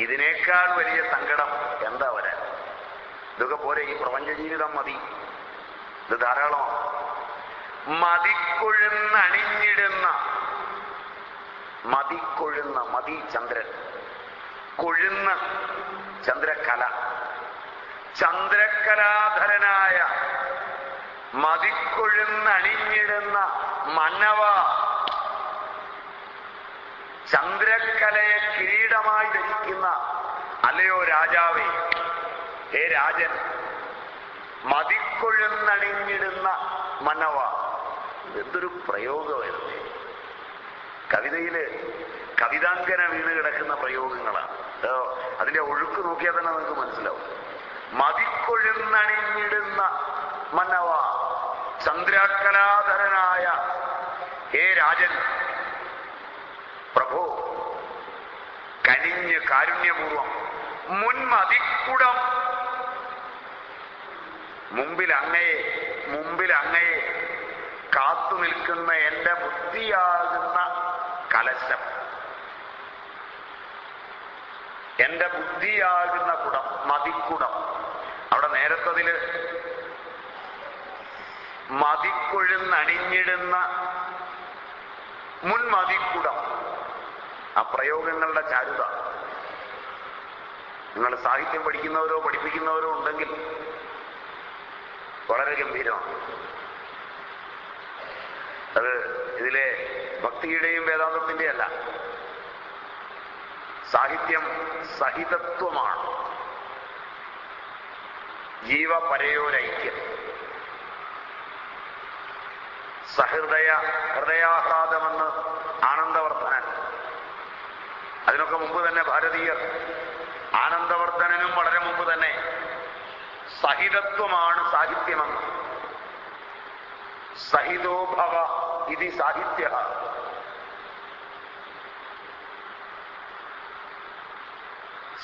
ഇതിനേക്കാൾ വലിയ സങ്കടം എന്താ വരാൻ? ഇതൊക്കെ പോരെ, ഈ പ്രപഞ്ച ജീവിതം മതി, ഇത് ധാരാളമാണ്. മതിക്കൊഴുന്നണിഞ്ഞിടുന്ന, മതിക്കൊഴുന്ന, മതി ചന്ദ്രൻ, കൊഴുന്ന് ചന്ദ്രകല, ചന്ദ്രകലാധരനായ മതിക്കൊഴുന്നണിഞ്ഞിടുന്ന മന്നവ, ചന്ദ്രകലയെ കിരീടമായി ധരിക്കുന്ന അല്ലയോ രാജാവേ, ഹേ രാജൻ, മതിക്കൊഴുന്നണിഞ്ഞിടുന്ന മന്നവ. എന്തൊരു പ്രയോഗമായിരുന്നു! കവിതയില് കവിതാങ്കന വീണ് കിടക്കുന്ന പ്രയോഗങ്ങളാണ്. അതിന്റെ ഒഴുക്ക് നോക്കിയാൽ തന്നെ നമുക്ക് മനസ്സിലാവും. മതിക്കൊഴുന്നണിഞ്ഞിടുന്ന മന്നവ, ചന്ദ്രകലാധരനായ ഹേ രാജൻ, പ്രഭോ, കനിഞ്ഞ് കാരുണ്യപൂർവം മുൻമതിക്കുടം, മുമ്പിൽ അങ്ങയെ കാത്തു നിൽക്കുന്ന എന്റെ ബുദ്ധിയാകുന്ന കലശം, എന്റെ ബുദ്ധിയാകുന്ന കുടം, മതിക്കുടം. അവിടെ നേരത്തതില് മതിക്കൊഴുന്നണിഞ്ഞിടുന്ന മുൻമതിക്കുടം. ആ പ്രയോഗങ്ങളുടെ ചാരുത നിങ്ങൾ സാഹിത്യം പഠിക്കുന്നവരോ പഠിപ്പിക്കുന്നവരോ ഉണ്ടെങ്കിൽ വളരെ ഗംഭീരമാണ്. അത് ഇതിലെ ഭക്തിയുടെയും വേദാന്തത്തിന്റെയും അല്ല, സാഹിത്യം സഹിതത്വമാണ്, ജീവപരയോരൈക്യം, ഹൃദയാഹ്ലാദമെന്ന് ആനന്ദവർദ്ധനൻ. അതിനൊക്കെ മുമ്പ് തന്നെ ഭാരതീയർ, ആനന്ദവർദ്ധനനും വളരെ മുമ്പ് തന്നെ സഹിതത്വമാണ് സാഹിത്യമെന്ന്, സഹിതോ ഭവ ഇതി സാഹിത്യ,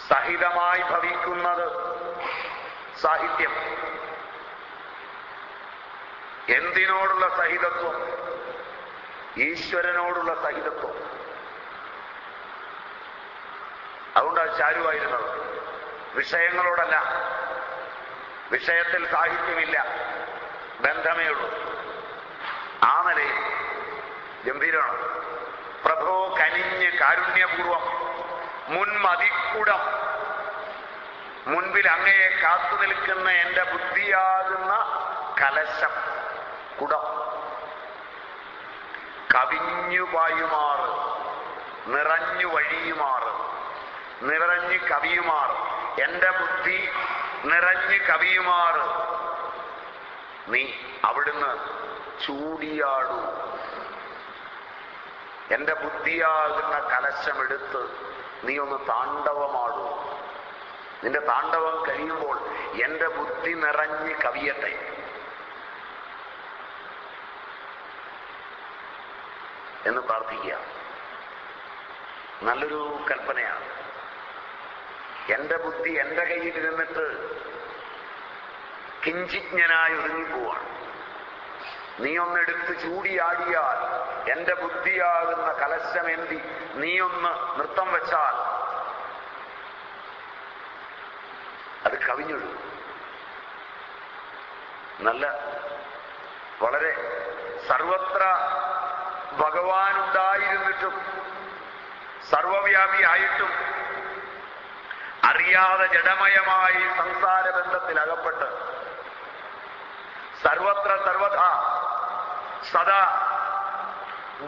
സഹിതമായി ഭവിക്കുന്നത് സാഹിത്യം. എന്തിനോടുള്ള സഹിതത്വം? ഈശ്വരനോടുള്ള സഹിതത്വം. അതുകൊണ്ടാണ് ചാരുവായിരുന്നത്. വിഷയങ്ങളോടല്ല, വിഷയത്തിൽ സാഹിത്യമില്ല, ബന്ധമേ ഉള്ളൂ. ആ നിലയിൽ ഗംഭീരമാണ്. പ്രഭോ, കനിഞ്ഞ് കാരുണ്യപൂർവം മുൻമതിക്കുടം, മുൻപിൽ അങ്ങയെ കാത്തു നിൽക്കുന്ന എന്റെ ബുദ്ധിയാകുന്ന കലശം, കുടം, കവിഞ്ഞു പായുമാറ്, നിറഞ്ഞു വഴിയുമാറ്, നിറഞ്ഞു കവിയുമാറ്, എന്റെ ബുദ്ധി നിറഞ്ഞു കവിയുമാറ് നീ അവിടുന്ന് ചൂടിയാടൂ. എന്റെ ബുദ്ധിയാകുന്ന കലശമെടുത്ത് നീ ഒന്ന് താണ്ഡവമാടൂ. നിന്റെ താണ്ഡവം കഴിയുമ്പോൾ എന്റെ ബുദ്ധി നിറഞ്ഞ് കവിയട്ടെ. എന്ന് പ്രാർത്ഥിക്കുക. നല്ലൊരു കൽപ്പനയാണ്. എന്റെ ബുദ്ധി എന്റെ കയ്യിൽ ഇരുന്നിട്ട് കിഞ്ചിജ്ഞനായി ഒതുങ്ങിപ്പോവാണ്. നീ ഒന്നെടുത്ത് ചൂടിയാടിയാൽ, എന്റെ ബുദ്ധിയാകുന്ന കലശമേന്തി നീ ഒന്ന് നൃത്തം വെച്ചാൽ അത് കവിഞ്ഞൊഴുകും. നല്ല വളരെ സർവത്ര ഭഗവാനുണ്ടായിരുന്നിട്ടും സർവവ്യാപിയായിട്ടും അറിയാതെ ജഡമയമായി സംസാര ബന്ധത്തിൽ അകപ്പെട്ട് സർവത്ര സർവഥ സദാ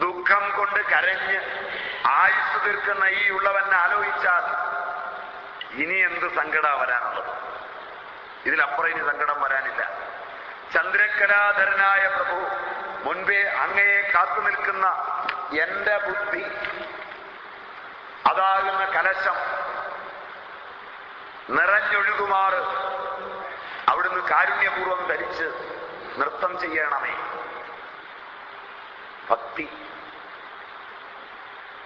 ദുഃഖം കൊണ്ട് കരഞ്ഞ് ആയുസ് തീർക്കുന്ന ഈ ഉള്ളവനെ ആലോചിച്ചാൽ ഇനി എന്ത് സങ്കട വരാനുള്ളത്? ഇതിലപ്പുറം ഇനി സങ്കടം വരാനില്ല. ചന്ദ്രകലാധരനായ പ്രഭു, മുൻപേ അങ്ങയെ കാത്തു നിൽക്കുന്ന എന്റെ ബുദ്ധി അതാകുന്ന കലശം നിറഞ്ഞൊഴുകുമാറ് അവിടുന്ന് കാരുണ്യപൂർവം ധരിച്ച് നൃത്തം ചെയ്യണമേ. ഭക്തി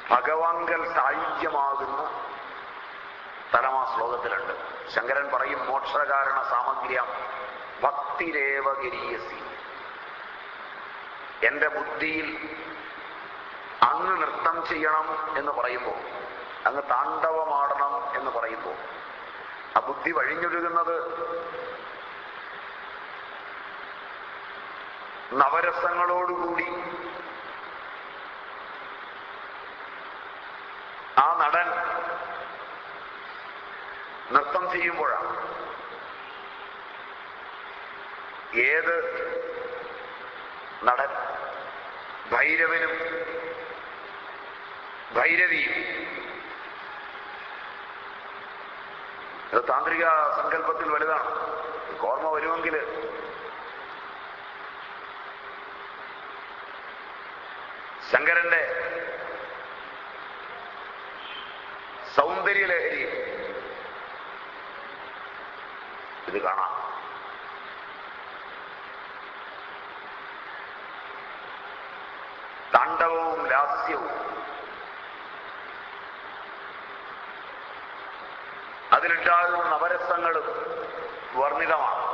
ഭഗവാങ്കൽ സായുജ്യമാകുന്ന സ്ഥലം ആ ശ്ലോകത്തിലുണ്ട്. ശങ്കരൻ പറയും, മോക്ഷകാരണ സാമഗ്ര്യം ഭക്തിരേവഗരീയസി. എന്റെ ബുദ്ധിയിൽ അങ്ങ് നൃത്തം ചെയ്യണം എന്ന് പറയുമ്പോൾ, അങ്ങ് താണ്ഡവമാടണം എന്ന് ബുദ്ധി വഴിഞ്ഞൊഴുകുന്നത് നവരസങ്ങളോടുകൂടി ആ നടൻ നൃത്തം ചെയ്യുമ്പോഴാണ്. ഏത് നടൻ? ഭൈരവനും ഭൈരവിയും. ഇത് താന്ത്രിക സങ്കല്പത്തിൽ വലുതാണ്. ഓർമ്മ വരുമെങ്കിൽ ശങ്കരന്റെ സൗന്ദര്യലഹരി ഇത് കാണാം. താണ്ഡവവും ലാസ്യവും അതിലുണ്ടാകുന്ന നവരസങ്ങളും വർണ്ണിതമാണ്.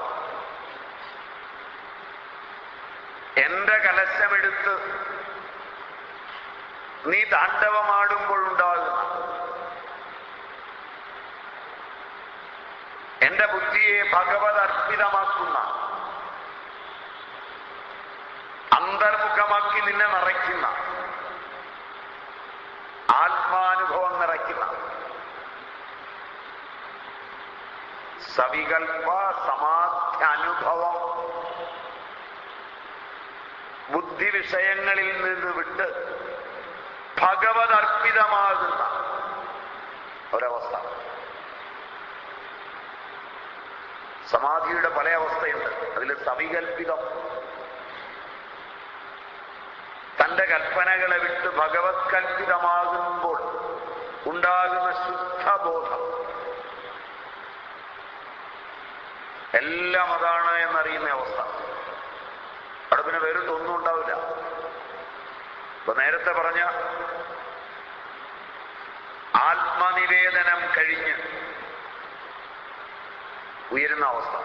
എന്റെ കലശമെടുത്ത് നീ താണ്ഡവമാടുമ്പോഴുണ്ടാകുന്ന എന്റെ ബുദ്ധിയെ ഭഗവത് അർപ്പിതമാക്കുന്ന, അന്തർമുഖമാക്കി നിന്നെ നിറയ്ക്കുന്ന, ആത്മാനുഭവം നിറയ്ക്കുന്ന സവികൽപ സമാധ്യാനുഭവം ബുദ്ധി വിഷയങ്ങളിൽ നിന്ന് വിട്ട് ഭഗവത് അർപ്പിതമാകുന്ന ഒരവസ്ഥ. സമാധിയുടെ പല അവസ്ഥയുണ്ട്. അതിൽ സവികൽപിതം, തന്റെ കൽപ്പനകളെ വിട്ട് ഭഗവത് കൽപ്പിതമാകുമ്പോൾ ഉണ്ടാകുന്ന ശുദ്ധബോധം. എല്ലാം അതാണ് എന്നറിയുന്ന അവസ്ഥ. അവിടെ പിന്നെ വേറിട്ടൊന്നും ഉണ്ടാവില്ല. ഇപ്പൊ നേരത്തെ പറഞ്ഞ ആത്മനിവേദനം കഴിഞ്ഞ് ഉയരുന്ന അവസ്ഥ.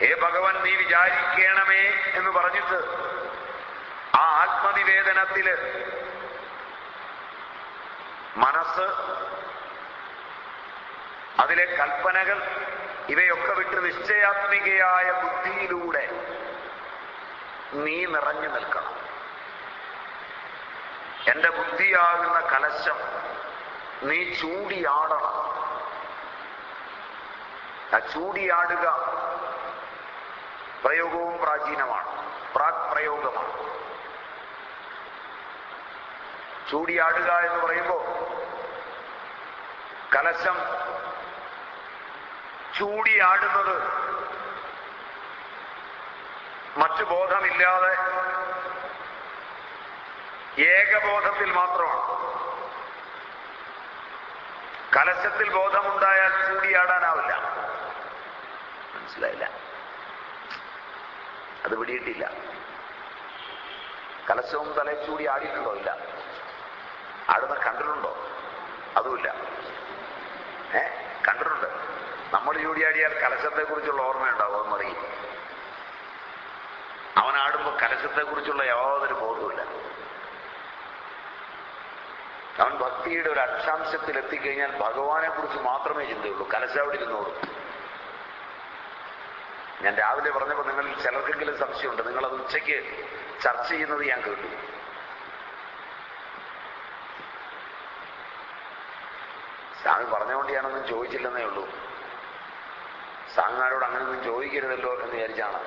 ഹേ ഭഗവൻ, നീ വിചാരിക്കണമേ എന്ന് പറഞ്ഞിട്ട് ആ ആത്മനിവേദനത്തില് മനസ്സ്, അതിലെ കൽപ്പനകൾ ഇവയൊക്കെ വിട്ട് നിശ്ചയാത്മികയായ ബുദ്ധിയിലൂടെ നീ നിറഞ്ഞു നിൽക്കണം. എന്റെ ബുദ്ധിയാകുന്ന കലശം നീ ചൂടിയാടണം. ആ ചൂടിയാടുക പ്രയോഗവും പ്രാചീനമാണ്, പ്രാക് പ്രയോഗമാണ്. ചൂടിയാടുക എന്ന് പറയുമ്പോൾ കലശം ചൂടിയാടുന്നത് മറ്റു ബോധമില്ലാതെ ഏകബോധത്തിൽ മാത്രമാണ്. കലശത്തിൽ ബോധമുണ്ടായാൽ ചൂടിയാടാനാവില്ല. മനസ്സിലായില്ല? അത് പിടിയിട്ടില്ല. കലശവും തലയിൽ ചൂടി ആടിയിട്ടുണ്ടോ? ഇല്ല. ആടുന്ന കണ്ടിട്ടുണ്ടോ? അതുമില്ല. കണ്ടിട്ടുണ്ട്. നമ്മൾ ചൂടിയാടിയാൽ കലശത്തെ കുറിച്ചുള്ള ഓർമ്മയുണ്ടാവും, അതെന്നറിയും. അവനാടുമ്പോൾ കലശത്തെ കുറിച്ചുള്ള യാതൊരു ബോധവുമില്ല. അവൻ ഭക്തിയുടെ ഒരു അക്ഷാംശത്തിൽ എത്തിക്കഴിഞ്ഞാൽ ഭഗവാനെ കുറിച്ച് മാത്രമേ ചിന്തയുള്ളൂ. കലശം അവിടെ ഇരുന്നോളൂ. ഞാൻ രാവിലെ പറഞ്ഞപ്പോൾ നിങ്ങളിൽ ചിലർക്കെങ്കിലും സംശയമുണ്ട്. നിങ്ങളത് ഉച്ചയ്ക്ക് ചർച്ച ചെയ്യുന്നത് ഞാൻ കേട്ടു. സ്വാമി പറഞ്ഞുകൊണ്ട് ഞാനൊന്നും ചോദിച്ചില്ലെന്നേ ഉള്ളൂ. സ്വാമിമാരോട് അങ്ങനെയൊന്നും ചോദിക്കരുതല്ലോ എന്ന് വിചാരിച്ചാണ്.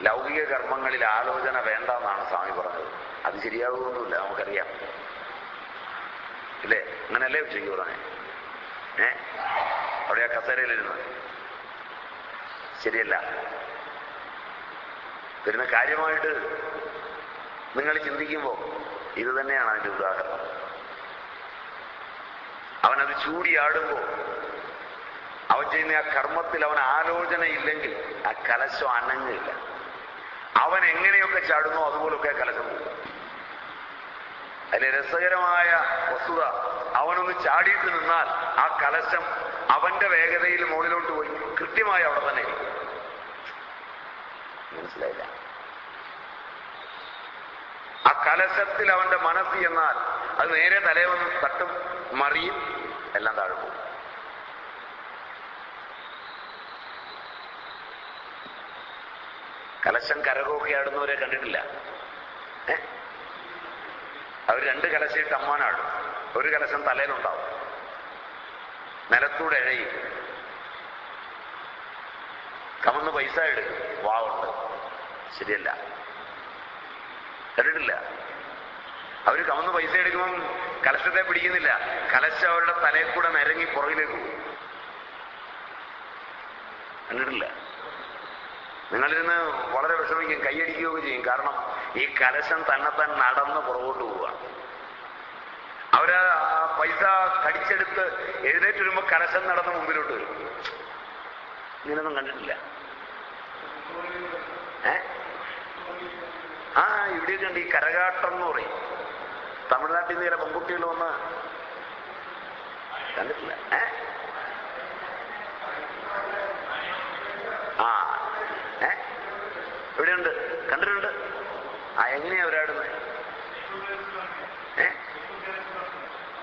ലൗകിക കർമ്മങ്ങളിൽ ആലോചന വേണ്ട എന്നാണ് സ്വാമി പറഞ്ഞത്. അത് ശരിയാകുമൊന്നുമില്ല, നമുക്കറിയാം. ഇല്ലേ? അങ്ങനെയല്ലേ ഉച്ചയ്ക്ക് പറഞ്ഞേ? അവിടെ ആ കസേരയിലിരുന്ന് ശരിയല്ല. വരുന്ന കാര്യമായിട്ട് നിങ്ങൾ ചിന്തിക്കുമ്പോൾ ഇത് തന്നെയാണ് അതിൻ്റെ ഉദാഹരണം. അവനത് ചൂടിയാടുമ്പോൾ അവൻ ചെയ്യുന്ന ആ കർമ്മത്തിൽ അവൻ ആലോചനയില്ലെങ്കിൽ ആ കലശം അനങ്ങില്ല. അവൻ എങ്ങനെയൊക്കെ ചാടുന്നോ അതുപോലൊക്കെ കലശം പോകും. അതിലെ രസകരമായ വസ്തുത, അവനൊന്ന് ചാടിയിട്ട് നിന്നാൽ ആ കലശം അവന്റെ വേഗതയിൽ മുകളിലോട്ട് പോയി കൃത്യമായി അവിടെ തന്നെ ഇരിക്കും. മനസ്സിലായില്ല? ആ കലശത്തിൽ അവന്റെ മനസ്സ് എന്നാൽ അത് നേരെ തലേ വന്ന് തട്ടും, മറിയും, എല്ലാം താഴെ പോകും. കലശം കരകോക്കിയാടുന്നവരെ കണ്ടിട്ടില്ല. അവർ 2 കലശയിട്ട് അമ്മാനാടും. ഒരു കലശം തലയിലുണ്ടാവും, നിലത്തൂടെ എഴയും. കമന്ന് പൈസ എടുക്കും, വാവുണ്ട്. ശരിയല്ല, കണ്ടിട്ടില്ല. അവര് കമന്ന് പൈസ എടുക്കുമ്പം കലശത്തെ പിടിക്കുന്നില്ല, കലശം അവരുടെ തലയിൽ കൂടെ നിരങ്ങി പുറകിലേക്ക് പോകും. കണ്ടിട്ടില്ല. നിങ്ങളിരുന്ന് വളരെ വിഷമിക്കും, കൈയടിക്കുകയൊക്കെ ചെയ്യും. കാരണം ഈ കലശം തന്നെത്താൻ നടന്ന് പുറകോട്ട് പോവുക. അവര് പൈസ കടിച്ചെടുത്ത് എഴുന്നേറ്റ് വരുമ്പോ കലശം നടന്ന് മുമ്പിലോട്ട് വരും. ഇങ്ങനൊന്നും കണ്ടിട്ടില്ല. ഇവിടെയൊക്കെ ഉണ്ട് ഈ കരകാട്ടം എന്ന് പറയും. തമിഴ്നാട്ടിൽ നിന്ന് ചില പെൺകുട്ടികൾ വന്ന് കണ്ടിട്ടില്ല. ഇവിടെയുണ്ട്, കണ്ടിട്ടുണ്ട്. എങ്ങനെയാ അവരാടുന്നത്?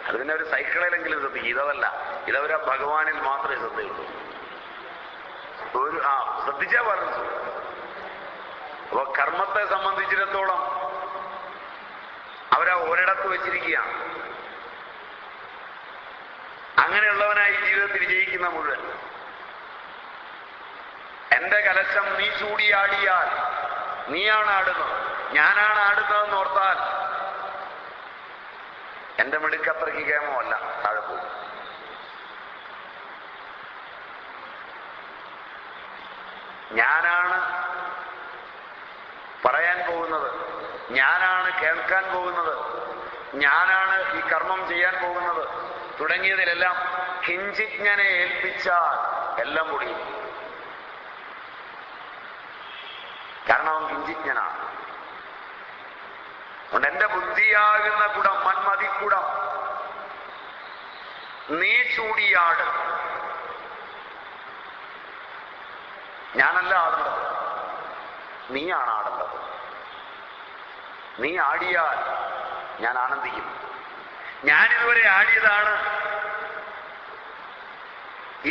അത് പിന്നെ ഒരു സൈക്കിളിലെങ്കിലും ശ്രദ്ധിക്കും. ഇതല്ല, ഇതവരാ ഭഗവാനിൽ മാത്രമേ ശ്രദ്ധയുള്ളൂ. ശ്രദ്ധിച്ചാ പറഞ്ഞു. അപ്പൊ കർമ്മത്തെ സംബന്ധിച്ചിടത്തോളം അവരാ ഒരിടത്ത് വെച്ചിരിക്കുകയാണ്. അങ്ങനെയുള്ളവനായി ജീവിതത്തിൽ വിജയിക്കുന്ന മുഴുവൻ. എന്റെ കലശം നീ ചൂടിയാടിയാൽ നീയാണ് ആടുന്നത്, ഞാനാണ് ആടുന്നതെന്ന് ഓർത്താൽ എന്റെ മിടുക്കത്രയ്ക്ക് കേമമല്ല, താഴെ പോകും. ഞാനാണ് പറയാൻ പോകുന്നത്, ഞാനാണ് കേൾക്കാൻ പോകുന്നത്, ഞാനാണ് ഈ കർമ്മം ചെയ്യാൻ പോകുന്നത് തുടങ്ങിയതിലെല്ലാം കിഞ്ചിജ്ഞനെ ഏൽപ്പിച്ചാൽ എല്ലാം പൊടിയും. കാരണം അവൻ കിഞ്ചിജ്ഞനാണ്. അതുകൊണ്ട് എന്റെ ബുദ്ധിയാകുന്ന കുടം, മന്മതിക്കുടം നീ ചൂടിയാട്. ഞാനല്ല ആടേണ്ടത്, നീയാണ് ആടേണ്ടത്. നീ ആടിയാൽ ഞാൻ ആനന്ദിക്കും. ഞാനിതുവരെ ആടിയതാണ്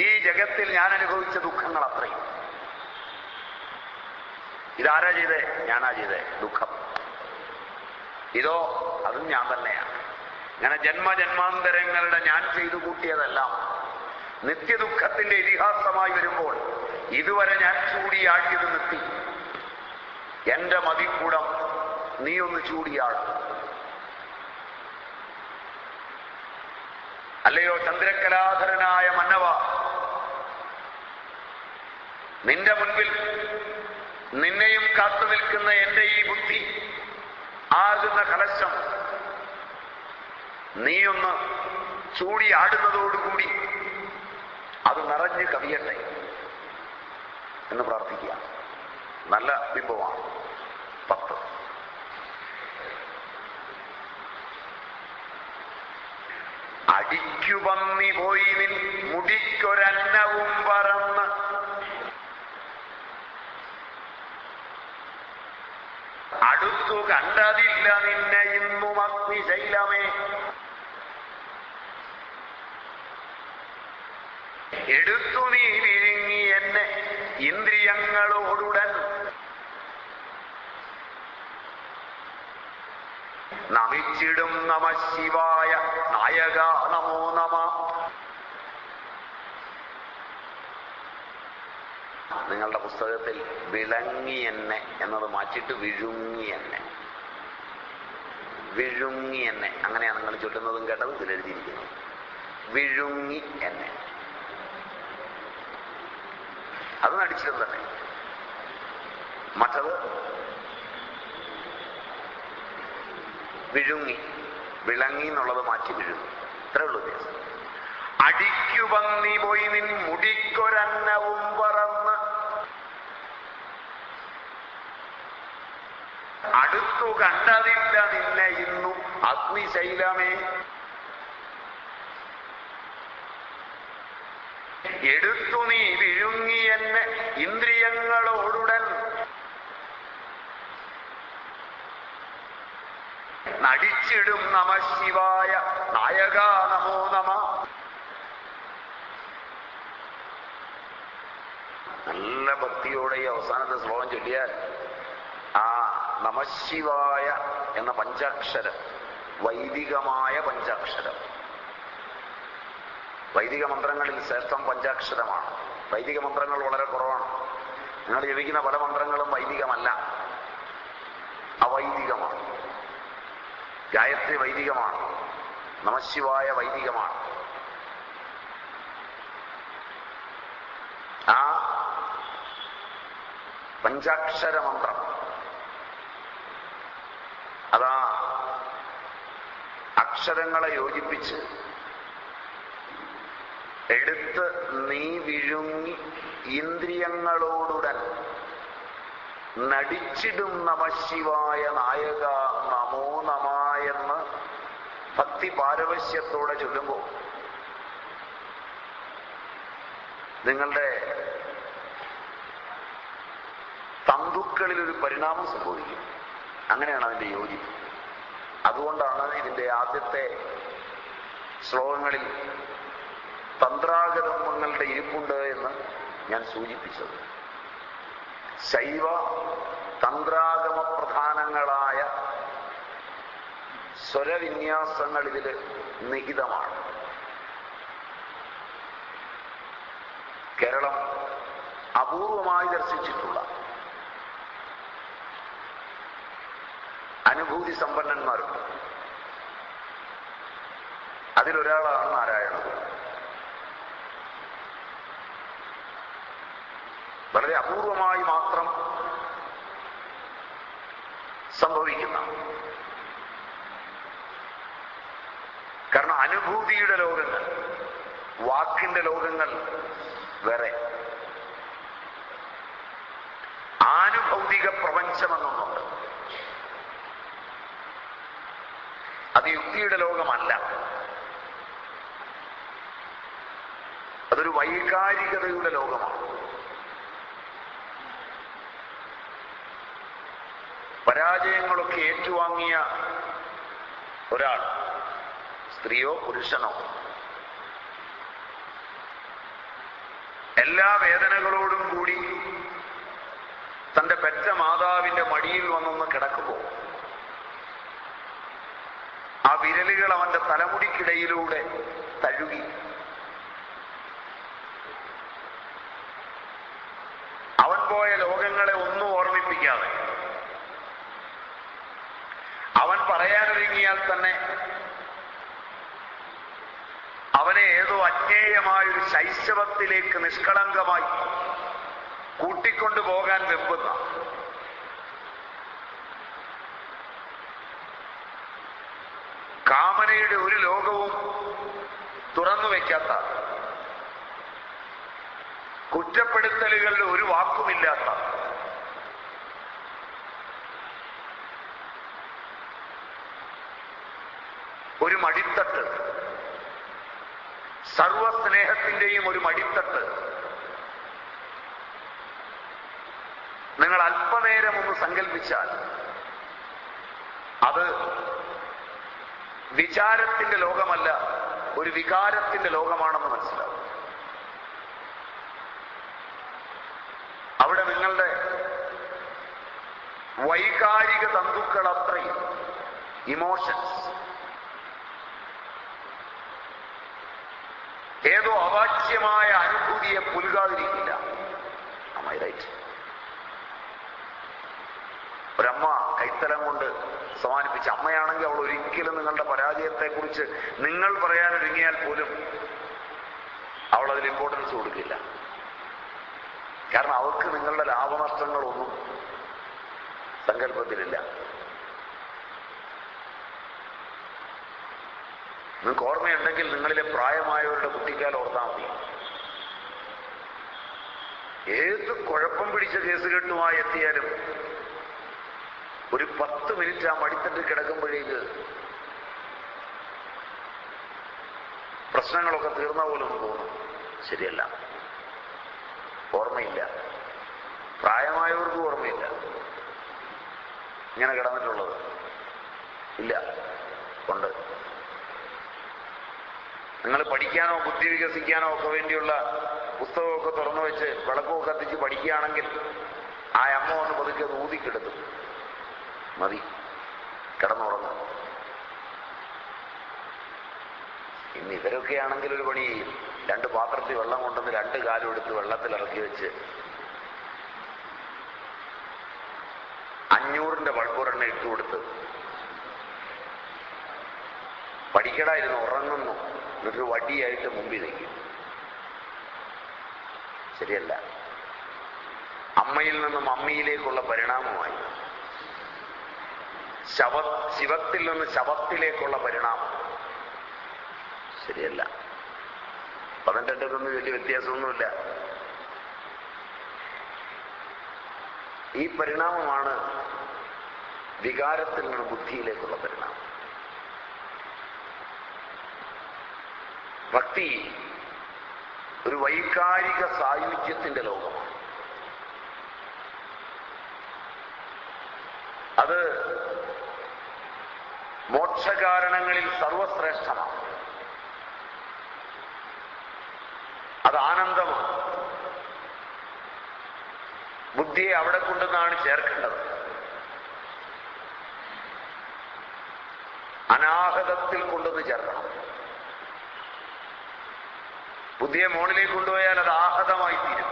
ഈ ജഗത്തിൽ ഞാൻ അനുഭവിച്ച ദുഃഖങ്ങൾ അത്രയും. ഇതാരാ ചെയ്തേ? ഞാനാ ചെയ്തേ. ദുഃഖം ഇതോ അതും ഞാൻ തന്നെയാണ്. ഇങ്ങനെ ജന്മജന്മാന്തരങ്ങളുടെ ഞാൻ ചെയ്തു കൂട്ടിയതെല്ലാം നിത്യദുഃഖത്തിന്റെ ഇതിഹാസമായി വരുമ്പോൾ ഇതുവരെ ഞാൻ ചൂടിയാടിയത് നിർത്തി. എന്റെ മതിക്കൂടം നീ ഒന്ന് ചൂടിയാടും. അല്ലയോ ചന്ദ്രകലാധരനായ മന്നവ, നിന്റെ മുൻപിൽ നിന്നെയും കാത്തു നിൽക്കുന്ന എന്റെ ഈ ബുദ്ധി ആകുന്ന കലശം നീയൊന്ന് ചൂടിയാടുന്നതോടുകൂടി അത് നിറഞ്ഞ് കവിയട്ടെ എന്ന് പ്രാർത്ഥിക്കുക. നല്ല ബിംബമാണ്. 10. അടിക്കുപന്നി പോയി നിൻ മുടിക്കൊരന്നവും പറന്ന് അടുത്തു കണ്ടതില്ല നിന്നെ ഇന്നും അഗ്നിശൈലമേ. എടുത്തു നീ വിഴുങ്ങി എന്നെ ഇന്ദ്രിയങ്ങളോടുടൻ. നമിച്ചിടും നമ ശിവായ നായക നമോ നമ. നിങ്ങളുടെ പുസ്തകത്തിൽ വിളങ്ങി എന്നെ എന്നത് മാറ്റിയിട്ട് വിഴുങ്ങി എന്നെ, വിഴുങ്ങി എന്നെ അങ്ങനെയാണ് നിങ്ങൾ ചൊല്ലുന്നതും കേട്ടത് ഇതിലെഴുതിയിരിക്കുന്നത്. വിഴുങ്ങി എന്നെ, അത് നടിച്ചിട്ടും തന്നെ. മറ്റത് വിഴുങ്ങി, വിളങ്ങി എന്നുള്ളത് മാറ്റി വിഴുങ്ങി. ഇത്രേ ഉള്ളൂ വ്യത്യാസം. അടിക്കുപന്നി പോയി നിൻ മുടിക്കൊരന്നവും പറന്ന് അടുത്തു കണ്ടതില്ല നിന്നെ ഇന്നും അഗ്നിശൈലമേ. എടുത്തു നീ വിഴുങ്ങി എന്നെ ഇന്ദ്രിയങ്ങളോടുടൻ. നടിച്ചിടും നമ ശിവായ നായക നമോ നമ. നല്ല ഭക്തിയോടെ ഈ അവസാനത്തെ ശ്ലോകം ചൊല്ലിയാൽ ആ നമശിവായ എന്ന പഞ്ചാക്ഷരം വൈദികമായ പഞ്ചാക്ഷരം, വൈദിക മന്ത്രങ്ങളിൽ ശ്രേഷ്ഠം പഞ്ചാക്ഷരമാണ്. വൈദിക മന്ത്രങ്ങൾ വളരെ കുറവാണ്. നിങ്ങൾ ജപിക്കുന്ന പല മന്ത്രങ്ങളും വൈദികമല്ല, അവൈദികമാണ്. ഗായത്രി വൈദികമാണ്, നമശിവായ വൈദികമാണ്. ആ പഞ്ചാക്ഷര മന്ത്രം അതാ അക്ഷരങ്ങളെ യോജിപ്പിച്ച് എടുത്ത് നീ വിഴുങ്ങി ഇന്ദ്രിയങ്ങളോടുടൻ നടിച്ചിടും നമശിവായ നായക നമോ നമ എന്ന് ഭക്തി പാരവശ്യത്തോടെ ചൊല്ലുമ്പോൾ നിങ്ങളുടെ തന്തുക്കളിൽ ഒരു പരിണാമം സംഭവിക്കും. അങ്ങനെയാണ് അതിൻ്റെ യോജിപ്പ്. അതുകൊണ്ടാണ് ഇതിൻ്റെ ആദ്യത്തെ ശ്ലോകങ്ങളിൽ തന്ത്രാഗതങ്ങളുടെ ഇരിപ്പുണ്ട് എന്ന് ഞാൻ സൂചിപ്പിച്ചത്. ശൈവ തന്ത്രാഗമ പ്രധാനങ്ങളായ സ്വരവിന്യാസങ്ങൾ ഇതിൽ നിഹിതമാണ്. കേരളം അപൂർവമായി ദർശിച്ചിട്ടുള്ള അനുഭൂതി സമ്പന്നന്മാരുണ്ട്. അതിലൊരാളാണ് നാരായണൻ. വളരെ അപൂർവമായി മാത്രം സംഭവിക്കുന്ന, കാരണം അനുഭൂതിയുടെ ലോകങ്ങൾ, വാക്കിന്റെ ലോകങ്ങൾ വേറെ, ആനുഭൗതിക പ്രപഞ്ചമെന്നൊന്നുണ്ട്. അത് യുക്തിയുടെ ലോകമല്ല, അതൊരു വൈകാരികതയുടെ ലോകമാണ്. പരാജയങ്ങളൊക്കെ ഏറ്റുവാങ്ങിയ ഒരാൾ, സ്ത്രീയോ പുരുഷനോ, എല്ലാ വേദനകളോടും കൂടി തന്റെ പെറ്റ മാതാവിന്റെ മടിയിൽ വന്നൊന്ന് കിടക്കുമ്പോൾ ആ വിരലുകൾ അവന്റെ തലമുടിക്കിടയിലൂടെ തഴുകി അവൻ പോയ ലോകങ്ങളെ ഒന്നും ഓർമ്മിപ്പിക്കാതെ അവൻ പറയാനൊരുങ്ങിയാൽ തന്നെ അവനെ ഏതോ അജ്ഞേയമായൊരു ശൈശവത്തിലേക്ക് നിഷ്കളങ്കമായി കൂട്ടിക്കൊണ്ടു പോകാൻ വെമ്പുന്ന, കാമനയുടെ ഒരു ലോകവും തുറന്നു വയ്ക്കാത്ത, കുറ്റപ്പെടുത്തലുകളുടെ ഒരു വാക്കുമില്ലാത്ത, ഒരു മടിത്തട്ട്, സർവസ്നേഹത്തിന്റെയും ഒരു മടിത്തട്ട് നിങ്ങൾ അല്പനേരം ഒന്ന് സങ്കല്പിച്ചാൽ അത് വിചാരത്തിന്റെ ലോകമല്ല, ഒരു വികാരത്തിന്റെ ലോകമാണെന്ന് മനസ്സിലാവും. അവിടെ നിങ്ങളുടെ വൈകാരിക തന്തുക്കൾ അത്രയും, ഇമോഷൻസ് ഏതോ അവാച്യമായ അനുഭൂതിയെ പുൽകാതിരിക്കില്ല. റൈറ്റ്. ഒരമ്മ കൈത്തലം കൊണ്ട് സമാനിപ്പിച്ച അമ്മയാണെങ്കിൽ അവൾ ഒരിക്കലും നിങ്ങളുടെ പരാജയത്തെക്കുറിച്ച് നിങ്ങൾ പറയാനൊരുങ്ങിയാൽ പോലും അവൾ അതിൽ ഇമ്പോർട്ടൻസ് കൊടുക്കില്ല. കാരണം അവർക്ക് നിങ്ങളുടെ ലാഭനഷ്ടങ്ങളൊന്നും സങ്കല്പത്തിലില്ല. നിങ്ങൾക്ക് ഓർമ്മയുണ്ടെങ്കിൽ നിങ്ങളിലെ പ്രായമായവരുടെ കുട്ടിക്കാലം ഓർത്താൽ മതി. ഏത് കുഴപ്പം പിടിച്ച കേസുകെട്ടുമായി എത്തിയാലും ഒരു 10 മിനിറ്റ് ആ മടിത്തട്ടിൽ കിടക്കുമ്പോഴേക്ക് പ്രശ്നങ്ങളൊക്കെ തീർന്ന പോലെ ഒന്ന് തോന്നും. ശരിയല്ല, ഓർമ്മയില്ല. പ്രായമായവർക്കും ഓർമ്മയില്ല ഇങ്ങനെ കിടന്നിട്ടുള്ളത്. ഇല്ല, ഉണ്ട്. നിങ്ങൾ പഠിക്കാനോ ബുദ്ധി വികസിക്കാനോ ഒക്കെ വേണ്ടിയുള്ള പുസ്തകമൊക്കെ തുറന്നു വെച്ച് വിളക്കൊക്കെ കത്തിച്ച് പഠിക്കുകയാണെങ്കിൽ ആ അമ്മ വന്ന് പതുക്കെ അത് ഊതിക്കെടുത്തും മതി, കിടന്നുറങ്ങും. ഇന്ന് ഇവരൊക്കെ ആണെങ്കിൽ ഒരു പണി ചെയ്യും. 2 പാത്രത്തിൽ വെള്ളം കൊണ്ടുവന്ന് 2 കാലും എടുത്ത് വെള്ളത്തിൽ ഇറക്കി വെച്ച് 500-ന്റെ ബൾബൊരെണ്ണം ഇട്ടുകൊടുത്ത് പഠിക്കടായിരുന്നു, ഉറങ്ങുന്നു, എന്നിട്ടൊരു വടിയായിട്ട് മുമ്പിൽ നിൽക്കും. ശരിയല്ല. അമ്മയിൽ നിന്നും അമ്മിയിലേക്കുള്ള പരിണാമമായി. ശിവത്തിൽ നിന്ന് ശവത്തിലേക്കുള്ള പരിണാമം. ശരിയല്ല. 12-ക്കൊന്നും വലിയ വ്യത്യാസമൊന്നുമില്ല. ഈ പരിണാമമാണ് വികാരത്തിൽ നിന്ന് ബുദ്ധിയിലേക്കുള്ള പരിണാമം. ഭക്തി ഒരു വൈകാരിക സായുജ്യത്തിന്റെ ലോകമാണ്. അത് മോക്ഷകാരണങ്ങളിൽ സർവശ്രേഷ്ഠമാണ്. അത് ആനന്ദമാണ്. ബുദ്ധിയെ അവിടെ കൊണ്ടുവന്നാണ് ചേർക്കേണ്ടത്. അനാഹതത്തിൽ കൊണ്ടുവന്ന് ചേർക്കണം. ബുദ്ധിയെ മോണിലേക്ക് കൊണ്ടുപോയാൽ അത് ആഹതമായി തീരും.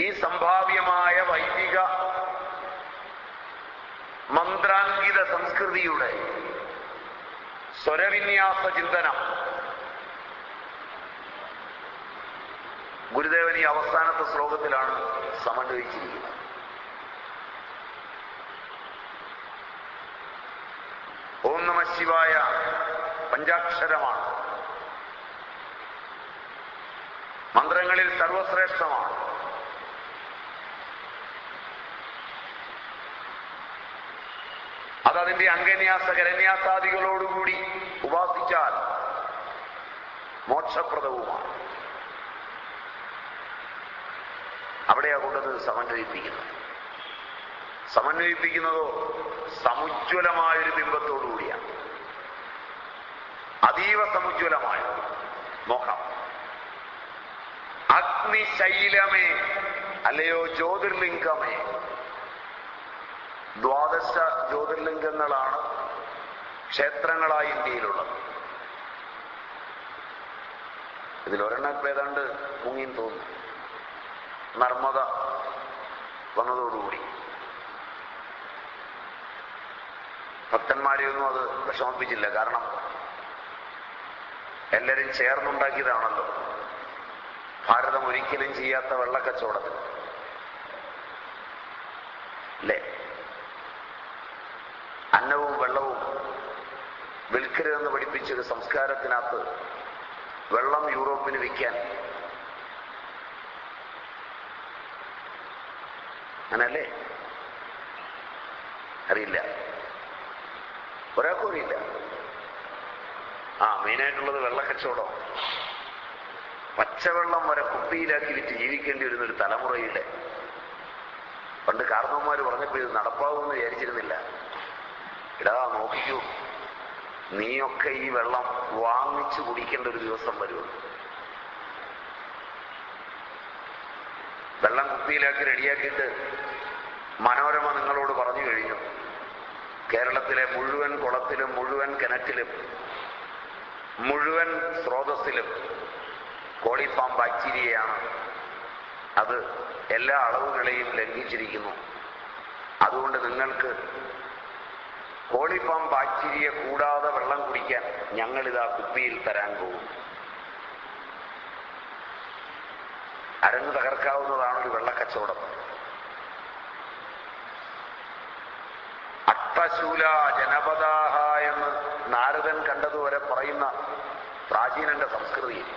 ഈ സംഭാവ്യമായ വൈദിക മന്ത്രാങ്കിത സംസ്കൃതിയുടെ സ്വരവിന്യാസ ചിന്തനം ഗുരുദേവൻ ഈ അവസാനത്തെ ശ്ലോകത്തിലാണ് സമന്വയിച്ചിരിക്കുന്നത്. ഓം നമഃ ശിവായ പഞ്ചാക്ഷരമാണ്. മന്ത്രങ്ങളിൽ സർവശ്രേഷ്ഠമാണ്. അതതിന്റെ അംഗന്യാസ കരന്യാസാദികളോടുകൂടി ഉപാസിച്ചാൽ മോക്ഷപ്രദവുമാണ്. അവിടെയാ കൊണ്ടത് സമന്വയിപ്പിക്കുന്നത്. സമന്വയിപ്പിക്കുന്നതോ സമുജ്വലമായൊരു ബിംബത്തോടുകൂടിയാണ്. അതീവ സമുജ്വലമായ. നോക്കാം. അഗ്നിശൈലമേ, അല്ലയോ ജ്യോതിർലിംഗമേ. 12 ജ്യോതിർലിംഗങ്ങളാണ് ക്ഷേത്രങ്ങളായി ഇന്ത്യയിലുള്ളത്. ഇതിലൊരെണ്ണം ഇപ്പം ഏതാണ്ട് മുങ്ങിന്ന് തോന്നുന്നു. നർമ്മദ വന്നതോടുകൂടി ഭക്തന്മാരെയൊന്നും അത് വിഷമിപ്പിച്ചില്ല. കാരണം എല്ലാവരും ചേർന്നുണ്ടാക്കിയതാണല്ലോ. ഭാരതം ഒരിക്കലും ചെയ്യാത്ത വെള്ളക്കച്ചവടത്തിൽ അല്ലേ? അന്നവും വെള്ളവും വിൽക്കരുതെന്ന് പഠിപ്പിച്ചൊരു സംസ്കാരത്തിനകത്ത് വെള്ളം യൂറോപ്പിന് വിൽക്കാൻ അങ്ങനല്ലേ? അറിയില്ല, ഒരാൾക്കും അറിയില്ല. മെയിനായിട്ടുള്ളത് വെള്ളക്കച്ചവടം. പച്ചവെള്ളം വരെ കുപ്പിയിലാക്കി വിറ്റ് ജീവിക്കേണ്ടി വരുന്നൊരു തലമുറയിലെ പണ്ട് കാരണവന്മാർ പറഞ്ഞപ്പോൾ ഇത് നടപ്പാവുമെന്ന് വിചാരിച്ചിരുന്നില്ല. ഇടാ നോക്കിക്കൂ, നീയൊക്കെ ഈ വെള്ളം വാങ്ങിച്ചു കുടിക്കേണ്ട ഒരു ദിവസം വരുമെന്ന്. വെള്ളം കുപ്പിയിലാക്കി റെഡിയാക്കിയിട്ട് മനോരമ നിങ്ങളോട് പറഞ്ഞു കഴിഞ്ഞു, കേരളത്തിലെ മുഴുവൻ കുളത്തിലും മുഴുവൻ കിണറ്റിലും മുഴുവൻ സ്രോതസ്സിലും കോളിഫാം ബാക്ടീരിയയാണ്. അത് എല്ലാ അളവുകളെയും ലംഘിച്ചിരിക്കുന്നു. അതുകൊണ്ട് നിങ്ങൾക്ക് കോളിഫാം ബാക്ടീരിയ കൂടാതെ വെള്ളം കുടിക്കാൻ ഞങ്ങളിതാ കുപ്പിയിൽ തരാൻ പോകും. അരങ്ങ് തകർക്കാവുന്നതാണ് ഒരു വെള്ളക്കച്ചവടം. അട്ടശൂല ജനപദാഹ എന്ന് നാരദൻ കണ്ടതുവരെ പറയുന്ന പ്രാചീനന്റെ സംസ്കൃതിയിൽ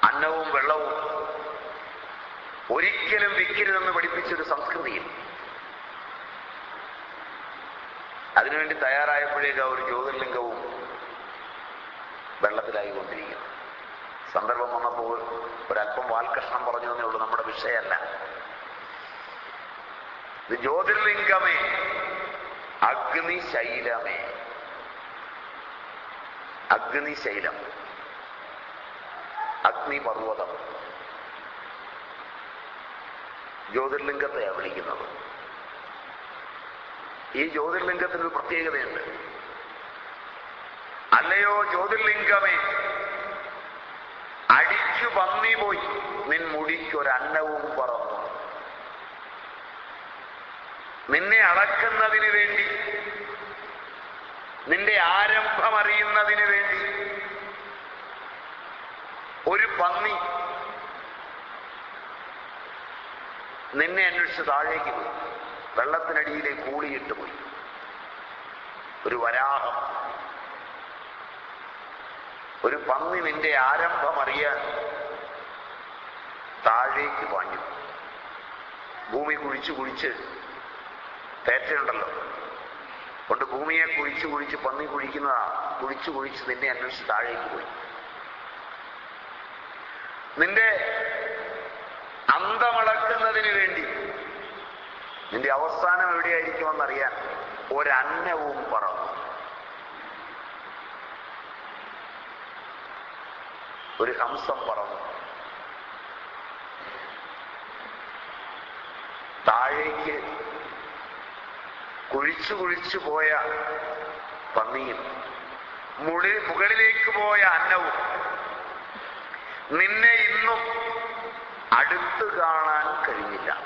അന്നവും വെള്ളവും ഒരിക്കലും വിൽക്കരുതെന്ന് പഠിപ്പിച്ചൊരു സംസ്കൃതിയിൽ അതിനുവേണ്ടി തയ്യാറായപ്പോഴേക്ക് ഒരു ജ്യോതിർലിംഗവും വെള്ളത്തിലായിക്കൊണ്ടിരിക്കുന്നു. സന്ദർഭം വന്നപ്പോൾ ഒരല്പം വാൽകഷ്ണം പറഞ്ഞു എന്നേ ഉള്ളൂ, നമ്മുടെ വിഷയമല്ല. ഇത് ജ്യോതിർലിംഗമേ, അഗ്നിശൈലമേ. അഗ്നിശൈലം, അഗ്നിപർവ്വതം, ജ്യോതിർലിംഗത്തെയാണ് വിളിക്കുന്നത്. ഈ ജ്യോതിർലിംഗത്തിനൊരു പ്രത്യേകതയുണ്ട്. അല്ലയോ ജ്യോതിർലിംഗമേ, അടിച്ചു പന്നി പോയി നിൻ മുടിക്കൊരന്നവും പറന്നു. നിന്നെ അളക്കുന്നതിന് വേണ്ടി, നിന്റെ ആരംഭം അറിയുന്നതിന് വേണ്ടി ഒരു പന്നി നിന്നെ അന്വേഷിച്ച് താഴേക്ക് പോയി, വെള്ളത്തിനടിയിലേക്ക് കൂളിയിട്ട് പോയി. ഒരു വരാഹം, ഒരു പന്നി നിന്റെ ആരംഭം അറിയാൻ താഴേക്ക് പാഞ്ഞു. ഭൂമി കുഴിച്ച് കുഴിച്ച് തേറ്റയുണ്ടല്ലോ, കൊണ്ട് ഭൂമിയെ കുഴിച്ച് കുഴിച്ച് പന്നി കുഴിക്കുന്നതാ, കുഴിച്ച് കുഴിച്ച് നിന്നെ അന്വേഷിച്ച് താഴേക്ക് പോയി. നിന്റെ അന്തമളക്കുന്നതിന് വേണ്ടി, നിന്റെ അവസാനം എവിടെയായിരിക്കുമെന്നറിയാൻ ഒരന്നവും പറന്നു. ഒരു ഹംസം പറന്നു. താഴേക്ക് കുഴിച്ചു കുഴിച്ചു പോയ പന്നിയും മുകളിലേക്ക് പോയ അന്നവും നിന്നെ ഇന്നും അടുത്ത് കാണാൻ കഴിഞ്ഞില്ല.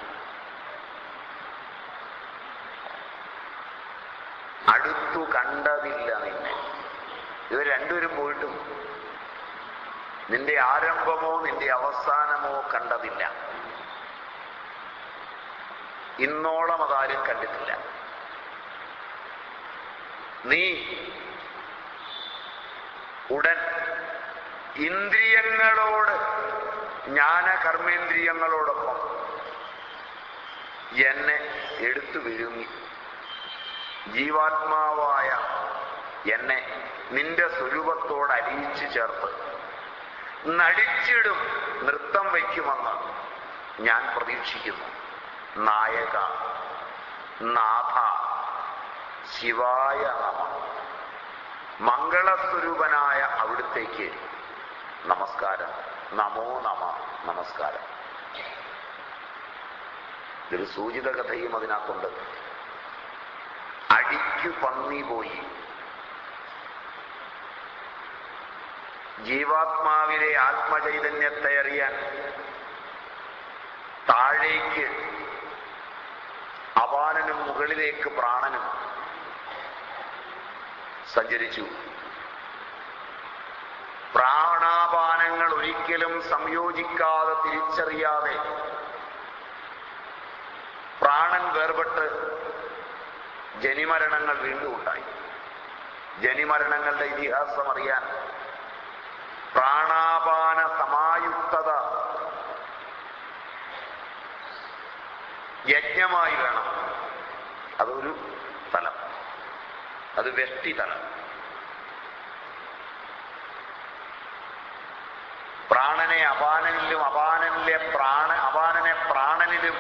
അടുത്തു കണ്ടതില്ല നിന്നെ. ഇവർ രണ്ടുപേരും പോയിട്ടും നിന്റെ ആരംഭമോ നിന്റെ അവസാനമോ കണ്ടതില്ല. ഇന്നോളം അതാരും കണ്ടിട്ടില്ല. നീ ഉടൻ ഇന്ദ്രിയങ്ങളോട്, ജ്ഞാനകർമ്മേന്ദ്രിയങ്ങളോടൊപ്പം എന്നെ എടുത്തു വിഴുങ്ങി, ജീവാത്മാവായ എന്നെ നിന്റെ സ്വരൂപത്തോട് അലിയിച്ചു ചേർത്ത് നടിച്ചിടും നൃത്തം വയ്ക്കുമെന്ന് ഞാൻ പ്രതീക്ഷിക്കുന്നു. നായക, നാഥ, ശിവായ നമ. മംഗളസ്വരൂപനായ അവിടുത്തേക്ക് നമസ്കാരം. നമോ നമ. നമസ്കാരം. ഇതൊരു സൂചിത കഥയും അതിനകത്തുണ്ട്. അടിക്കു പന്നി പോയി. ജീവാത്മാവിലെ ആത്മചൈതന്യത്തെ അറിയാൻ താഴേക്ക് അപാനനും മുകളിലേക്ക് പ്രാണനും സഞ്ചരിച്ചു. പ്രാണാപാനങ്ങൾ ഒരിക്കലും സംയോജിക്കാതെ, തിരിച്ചറിയാതെ പ്രാണൻ വേർപെട്ട് ജനിമരണങ്ങൾ വീണ്ടും ഉണ്ടായി. ജനിമരണങ്ങളുടെ ഇതിഹാസം അറിയാൻ പ്രാണാപാന സമായുക്തത യജ്ഞമായി വേണം. അതൊരു തലം, അത് വ്യഷ്ടി തലം. പ്രാണനെ അപാനനിലും അപാനനെ പ്രാണനിലും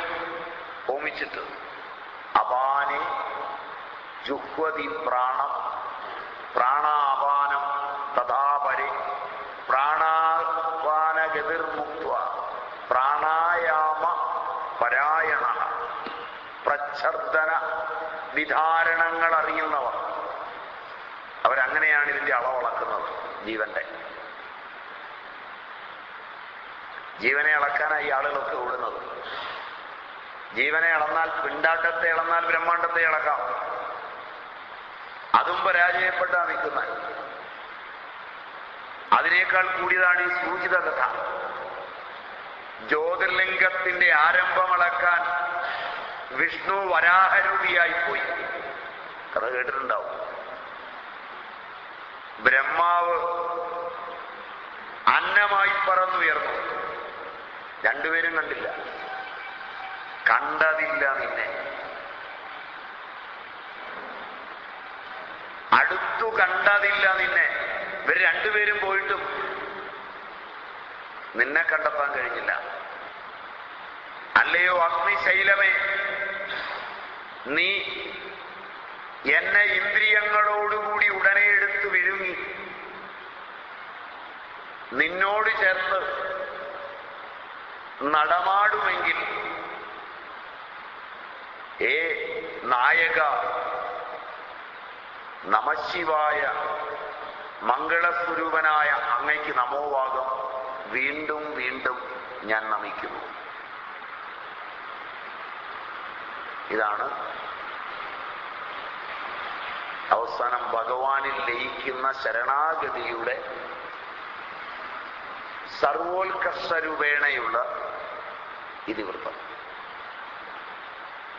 ഹോമിച്ചിട്ട് അപാനെ ജുഹ്വതി പ്രാണം പ്രാണാപാനം തഥാപരെ പ്രാണാപാനഗതിർമുക്ത്വ പ്രാണായാമ പരായണ. പ്രച്ഛർദന വിധാരണങ്ങൾ അറിയുന്നവർ, അവരങ്ങനെയാണ് ഇതിന്റെ അളവളക്കുന്നത്. ജീവനെ അളക്കാനായി ആളുകളൊക്കെ ഓടുന്നത്. ജീവനെ അളന്നാൽ, പിണ്ടാട്ടത്തെ അളന്നാൽ ബ്രഹ്മാണ്ടത്തെ അളക്കാം. അതും പരാജയപ്പെട്ടാ നിൽക്കുന്നത്. അതിനേക്കാൾ കൂടിയതാണ് ഈ സൂചിത കഥ. ജ്യോതിർലിംഗത്തിന്റെ ആരംഭമളക്കാൻ വിഷ്ണു വരാഹരൂപിയായി പോയി. കഥ കേട്ടിട്ടുണ്ടാവും. ബ്രഹ്മാവ് അന്നമായി പറന്നുയർന്നു. രണ്ടുപേരും കണ്ടില്ല. കണ്ടതില്ല നിന്നെ. അടുത്തു കണ്ടതില്ല നിന്നെ. ഇവർ രണ്ടുപേരും പോയിട്ടും നിന്നെ കണ്ടെത്താൻ കഴിഞ്ഞില്ല. അല്ലയോ അഗ്നിശൈലമേ, നീ എന്നെ ഇന്ദ്രിയങ്ങളോടുകൂടി ഉടനെ എടുത്തു വിഴുങ്ങി നിന്നോട് ചേർത്ത് നടമാടുമെങ്കിൽ, ഏ നായക, നമഃശിവായ മംഗളസ്വരൂപനായ അങ്ങയ്ക്ക് നമോവാകം. വീണ്ടും വീണ്ടും ഞാൻ നമിക്കുന്നു. ഇതാണ് അവസാനം ഭഗവാനിൽ ലയിക്കുന്ന ശരണാഗതിയുടെ സർവോത്കർഷരൂപേണയുള്ള ഇതിവൃത്തം.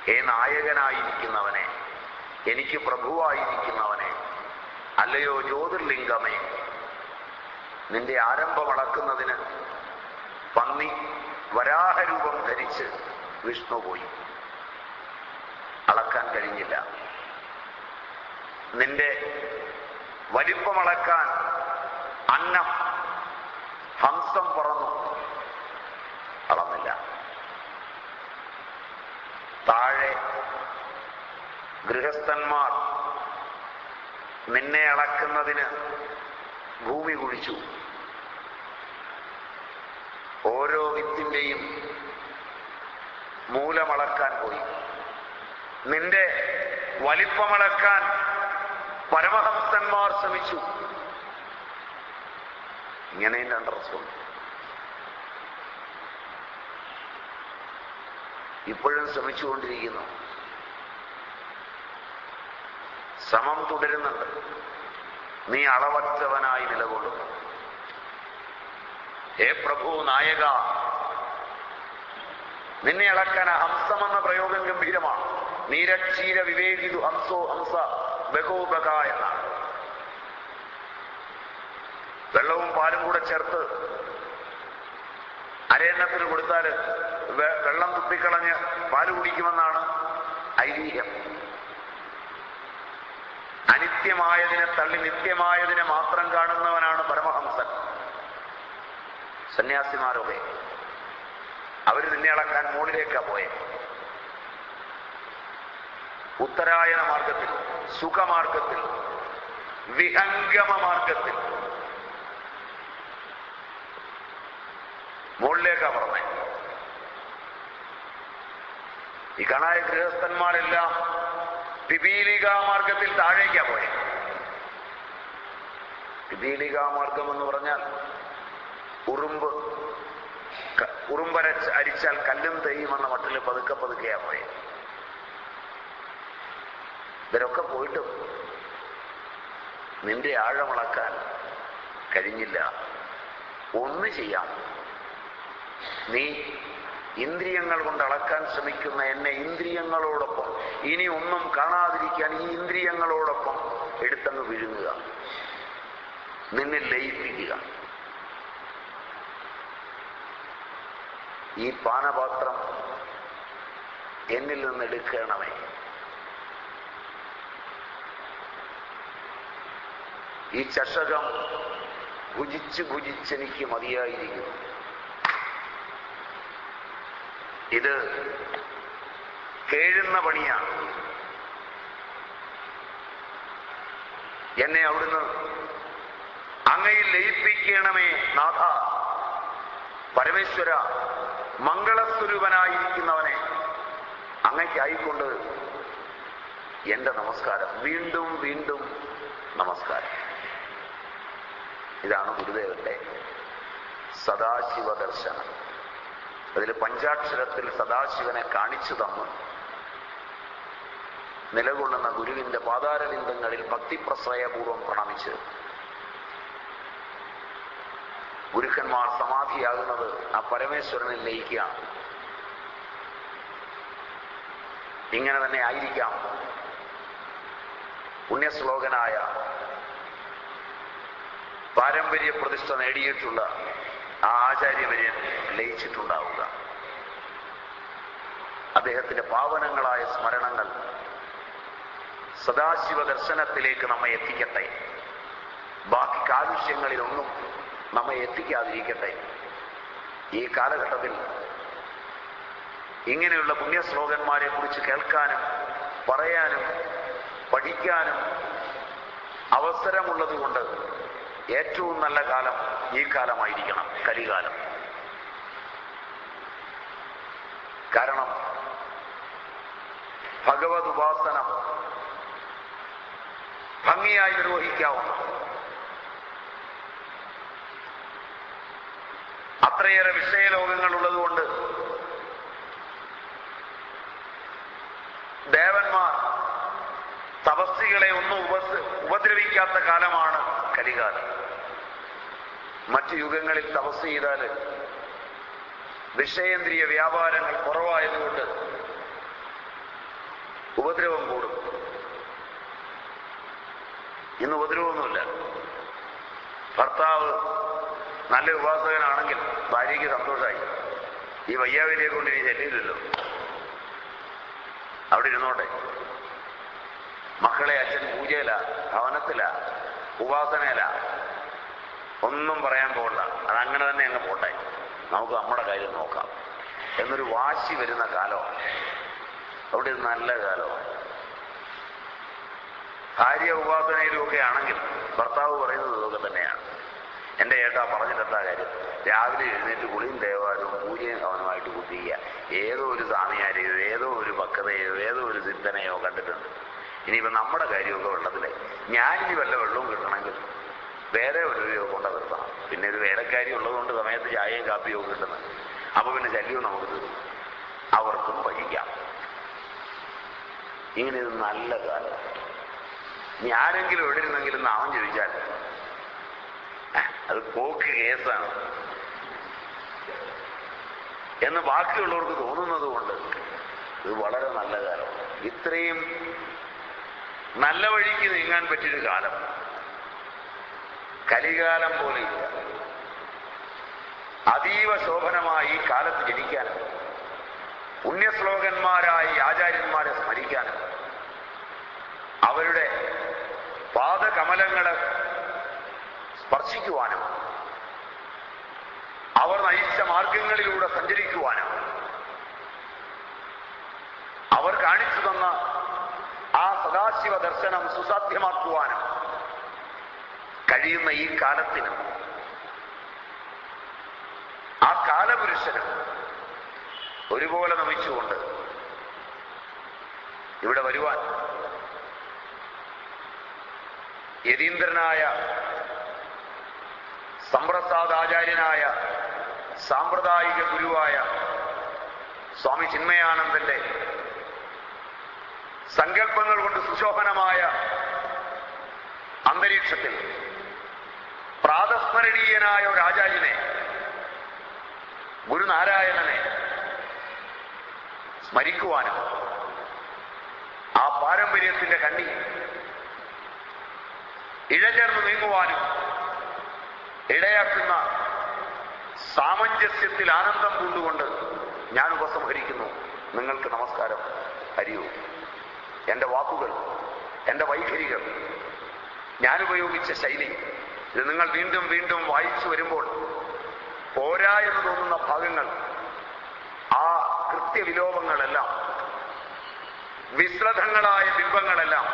ഹേ നായകനായിരിക്കുന്നവനെ, എനിക്ക് പ്രഭുവായിരിക്കുന്നവനെ, അല്ലയോ ജ്യോതിർലിംഗമേ, നിന്റെ ആരംഭം അളക്കുന്നതിന് പന്നി വരാഹരൂപം ധരിച്ച് വിഷ്ണു പോയി. അളക്കാൻ കഴിഞ്ഞില്ല. നിന്റെ വലിപ്പമളക്കാൻ അന്നം ഹംസം പറന്നു, അളന്നില്ല. താഴെ ഗൃഹസ്ഥന്മാർ നിന്നെ അളക്കുന്നതിന് ഭൂമി കുഴിച്ചു. ഓരോ വിത്തിന്റെയും മൂലമളക്കാൻ പോയി. നിന്റെ വലിപ്പമളക്കാൻ പരമഹംസന്മാർ ശ്രമിച്ചു. ഇങ്ങനെയും രണ്ടറസ്റ്റുണ്ട്. ഇപ്പോഴും ശ്രമിച്ചുകൊണ്ടിരിക്കുന്നു. ശ്രമം തുടരുന്നുണ്ട്. നീ അളവറ്റവനായി നിലകൊള്ളുന്നു. ഹേ പ്രഭു നായക, നിന്നെ അളക്കാൻ ഹംസമെന്ന പ്രയോഗം ഗംഭീരമാണ്. നീരക്ഷീര വിവേകിതു ഹംസോ ഹംസ ബഹോബക എന്നാണ്. വെള്ളവും പാലും കൂടെ ചേർത്ത് അരയന്നത്തിന് കൊടുത്താൽ വെള്ളം തുപ്പിക്കളഞ്ഞ് പാല് കുടിക്കുമെന്നാണ് ഐതിഹ്യം. അനിത്യമായതിനെ തള്ളി നിത്യമായതിനെ മാത്രം കാണുന്നവനാണ് പരമഹംസൻ. സന്യാസിമാരൊക്കെ അവര് നിന്നെ അളക്കാൻ മുകളിലേക്കാ പോയെ. ഉത്തരായണ മാർഗത്തിൽ, സുഖമാർഗത്തിൽ, വിഹംഗമ മാർഗത്തിൽ മുകളിലേക്കാ പറഞ്ഞേ. ഈ കണായ ഗൃഹസ്ഥന്മാരെല്ലാം പിപീലികാമാർഗത്തിൽ താഴേക്കാ പോയെ. പിപീലികാമാർഗം എന്ന് പറഞ്ഞാൽ ഉറുമ്പരച്ച് അരിച്ചാൽ കല്ലും തെയ്യുമെന്ന മട്ടിൽ പതുക്കെ പതുക്കെയാ പോയെ. ഇവരൊക്കെ പോയിട്ടും നിന്റെ ആഴമളക്കാൻ കഴിഞ്ഞില്ല. ഒന്ന് ചെയ്യാം, നീ ഇന്ദ്രിയങ്ങൾ കൊണ്ട് അളക്കാൻ ശ്രമിക്കുന്ന എന്നെ ഇന്ദ്രിയങ്ങളോടൊപ്പം, ഇനി ഒന്നും കാണാതിരിക്കാൻ ഈ ഇന്ദ്രിയങ്ങളോടൊപ്പം എടുത്തങ്ങ് വിഴുങ്ങുക, നിന്നിൽ ലയിപ്പിക്കുക. ഈ പാനപാത്രം എന്നിൽ നിന്ന് എടുക്കണമേ. ഈ ചഷകം ഭുജിച്ച് ഭുജിച്ചെനിക്ക് മതിയായിരിക്കുന്നു. ഇത് കേഴുന്ന പണിയാണ്. എന്നെ അവിടുന്ന് അങ്ങയിൽ ലയിപ്പിക്കണമേ നാഥ. പരമേശ്വര, മംഗളസ്വരൂപനായിരിക്കുന്നവനെ, അങ്ങയ്ക്കായിക്കൊണ്ട് എന്റെ നമസ്കാരം, വീണ്ടും വീണ്ടും നമസ്കാരം. ഇതാണ് ഗുരുദേവന്റെ സദാശിവ ദർശനം. അതിൽ പഞ്ചാക്ഷരത്തിൽ സദാശിവനെ കാണിച്ചു തന്ന് നിലകൊള്ളുന്ന ഗുരുവിന്റെ പാതാരവിന്ദങ്ങളിൽ ഭക്തിപ്രശ്രയപൂർവം പ്രണമിച്ച് ഗുരുക്കന്മാർ സമാധിയാകുന്നത് ആ പരമേശ്വരനിൽ ലയിക്കുകയാണ്. ഇങ്ങനെ തന്നെ ആയിരിക്കാം പുണ്യശ്ലോകനായ പാരമ്പര്യ പ്രതിഷ്ഠ നേടിയിട്ടുള്ള ആ ആചാര്യവര്യൻ ലയിച്ചിട്ടുണ്ടാവുക. അദ്ദേഹത്തിന്റെ പാവനങ്ങളായ സ്മരണങ്ങൾ സദാശിവ ദർശനത്തിലേക്ക് നമ്മെ എത്തിക്കട്ടെ. ബാക്കി കാലുഷ്യങ്ങളിലൊന്നും നമ്മെ എത്തിക്കാതിരിക്കട്ടെ. ഈ കാലഘട്ടത്തിൽ ഇങ്ങനെയുള്ള പുണ്യശ്ലോകന്മാരെ കുറിച്ച് കേൾക്കാനും പറയാനും പഠിക്കാനും അവസരമുള്ളത് കൊണ്ട് ഏറ്റവും നല്ല കാലം ഈ കാലമായിരിക്കണം, കലികാലം. കാരണം ഭഗവത് ഉപാസന ഭംഗിയായി നിർവഹിക്കാവുന്ന അത്രയേറെ വിഷയലോകങ്ങൾ ഉള്ളതുകൊണ്ട് ദേവന്മാർ തപസ്സികളെ ഒന്നും ഉപദ്രവിക്കാത്ത കാലമാണ് കലികാലം. മറ്റു യുഗങ്ങളിൽ തപസ് ചെയ്താൽ വിഷയേന്ദ്രിയ വ്യാപാരങ്ങൾ കുറവായതുകൊണ്ട് ഉപദ്രവം കൂടും. ഇന്ന് ഉപദ്രവമൊന്നുമില്ല. ഭർത്താവ് നല്ല ഉപാസകനാണെങ്കിൽ ഭാര്യയ്ക്ക് സന്തോഷമായി. ഈ വയ്യാവിനെ കൊണ്ട് ഇനി ശല്യമില്ലല്ലോ, അവിടെ ഇരുന്നോട്ടെ. മക്കളെ അച്ഛൻ പൂജയില, ഭവനത്തില, ഉപാസനയില, ഒന്നും പറയാൻ പോകണ്ട, അതങ്ങനെ തന്നെ അങ്ങ് പോട്ടെ, നമുക്ക് നമ്മുടെ കാര്യം നോക്കാം എന്നൊരു വാശി വരുന്ന കാലമാണ്. അവിടെ ഇത് നല്ല കാലമാണ്. ഭാര്യ ഉപാസനയിലുമൊക്കെ ആണെങ്കിൽ ഭർത്താവ് പറയുന്നത് ഇതൊക്കെ തന്നെയാണ്. എൻ്റെ ഏട്ടാ പറഞ്ഞിട്ടെന്താ കാര്യം, രാവിലെ എഴുന്നേറ്റ് കുളിയും ദേവാലയവും പൂജയും അവനുമായിട്ട് കുത്തിക്കുക. ഏതോ ഒരു സ്വാമിയാരെയോ ഏതോ ഒരു ഭക്തയോ ഏതോ ഒരു ചിന്തനയോ കണ്ടിട്ടുണ്ട്. ഇനിയിപ്പോൾ നമ്മുടെ കാര്യമൊക്കെ വെള്ളത്തിലെ ഞാനിനി വല്ല വെള്ളവും കിട്ടണമെങ്കിൽ വേറെ ഒരു കൊണ്ട നിർത്തണം. പിന്നെ ഒരു വേലക്കാരി ഉള്ളതുകൊണ്ട് സമയത്ത് ചായയും കാപ്പിയും ഒക്കെ കിട്ടുന്നത്. അപ്പൊ പിന്നെ ശല്യവും നമുക്ക് തീർന്നു, അവർക്കും ഭജിക്കാം. ഇങ്ങനെ ഇത് നല്ല കാലം. ഇനി ആരെങ്കിലും എവിടെ ഇരുന്നെങ്കിലും നാമം ചോദിച്ചാൽ അത് പോക്ക് കേസാണ് എന്ന് ബാക്കിയുള്ളവർക്ക് തോന്നുന്നത് കൊണ്ട് ഇത് വളരെ നല്ല കാലമാണ്. ഇത്രയും നല്ല വഴിക്ക് നീങ്ങാൻ പറ്റിയൊരു കാലം കലികാലം പോലെയില്ല. അതീവ ശോഭനമായി ഈ കാലത്ത് ജനിക്കാനും പുണ്യശ്ലോകന്മാരായി ആചാര്യന്മാരെ സ്മരിക്കാനും അവരുടെ പാദകമലങ്ങളെ സ്പർശിക്കുവാനും അവർ നയിച്ച മാർഗങ്ങളിലൂടെ സഞ്ചരിക്കുവാനും അവർ കാണിച്ചു തന്ന ആ സദാശിവ ദർശനം സുസാധ്യമാക്കുവാനും കഴിയുന്ന ഈ കാലത്തിന് ആ കാലപുരുഷനും ഒരുപോലെ നമിച്ചുകൊണ്ട് ഇവിടെ വരുവാൻ യതീന്ദ്രനായ സമ്പ്രസാദാചാര്യനായ സാമ്പ്രദായിക ഗുരുവായ സ്വാമി ചിന്മയാനന്ദന്റെ സങ്കല്പങ്ങൾ കൊണ്ട് സുശോഭനമായ അന്തരീക്ഷത്തിൽ പ്രാതസ്മരണീയനായ ഒരു ആചാര്യനെ, ഗുരുനാരായണനെ സ്മരിക്കുവാനും ആ പാരമ്പര്യത്തിന്റെ കണ്ണി ഇഴചേർന്ന് നീങ്ങുവാനും ഇടയാക്കുന്ന സാമഞ്ജസ്യത്തിൽ ആനന്ദം കൊണ്ടുകൊണ്ട് ഞാൻ ഉപസംഹരിക്കുന്നു. നിങ്ങൾക്ക് നമസ്കാരം. ഹരിയോ. എൻ്റെ വാക്കുകൾ, എൻ്റെ വൈഖരികൾ, ഞാൻ ഉപയോഗിച്ച ശൈലി, ഇത് നിങ്ങൾ വീണ്ടും വീണ്ടും വായിച്ചു വരുമ്പോൾ പോരാ എന്ന് തോന്നുന്ന ഭാഗങ്ങൾ, ആ കൃത്യവിലോപങ്ങളെല്ലാം, വിശ്രദ്ധങ്ങളായ ബിംബങ്ങളെല്ലാം,